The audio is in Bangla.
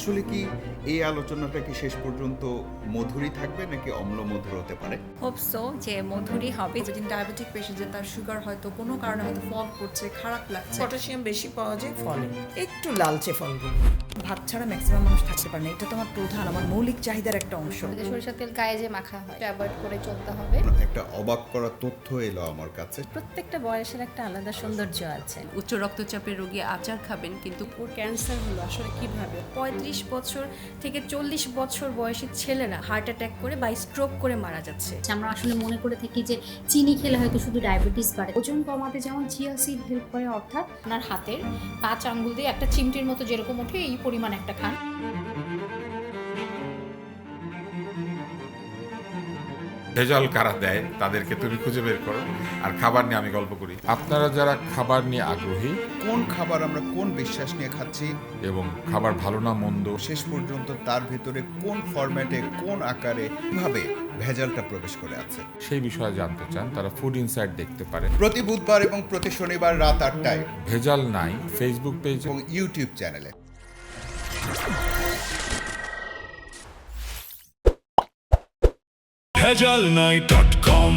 আসলে কি এই আলোচনাটা কি শেষ পর্যন্ত মধুরই থাকবে নাকি অম্ল মধুর হতে পারে? হোপ সো যে মধুরই হবে। যদি ডায়াবেটিক পেশেন্ট যে তার সুগার হয়তো কোনো কারণে হয়তো ফল করছে, খারাপ লাগছে, পটাশিয়াম বেশি পাওয়া যায় ফলে, একটু লালচে ফলগুলো। ভাত ছাড়া ম্যাক্সিমাম মানুষ থাকতে পারে না। এটা তো আমার প্রধান, আমার মৌলিক চাহিদার একটা অংশ। যে সরিষার তেল গায়ে যে মাখা হয় অ্যাভয়েড করে চলতে হবে। একটা অবাক করা তথ্য এলো আমার কাছে। প্রত্যেকটা বয়সের একটা আলাদা সৌন্দর্য আছে। উচ্চ রক্তচাপের রোগী আচার খাবেন, কিন্তু ওর ক্যান্সার হলো আসলে কিভাবে? 35 বছর থেকে 40 বছর বয়সী ছেলেরা হার্ট অ্যাটাক করে বা স্ট্রোক করে মারা যাচ্ছে। আমরা আসলে মনে করে থাকি যে চিনি খেলে হয়তো শুধু ডায়াবেটিস বাড়ে। ওজন কমাতে যেমন চিয়া সিড হেল্প করে, অর্থাৎ আপনার হাতের 5 আঙ্গুল দিয়ে একটা চিমটির মতো যেরকম ওঠে এই পরিমাণ একটা খান। ভেজাল কারা দেয় তাদেরকে তুমি খুঁজে বের করো, আর খাবার নিয়ে আমি গল্প করি। আপনারা যারা খাবার নিয়ে আগ্রহী কোন খাবার আমরা কোন বিশ্বাস নিয়ে খাচ্ছি, এবং খাবার ভালো না মন্দ, শেষ পর্যন্ত তার ভেতরে কোন ফরম্যাটে, কোন আকারে, কিভাবে ভেজালটা প্রবেশ করে আছে, সেই বিষয়ে জানতে চান, তারা ফুড ইনসাইট দেখতে পারেন। প্রতি বুধবার এবং প্রতি শনিবার রাত 8টায় ভেজাল নাই ফেসবুক পেজ এবং ইউটিউব চ্যানেলে। ভেজাল নাই.com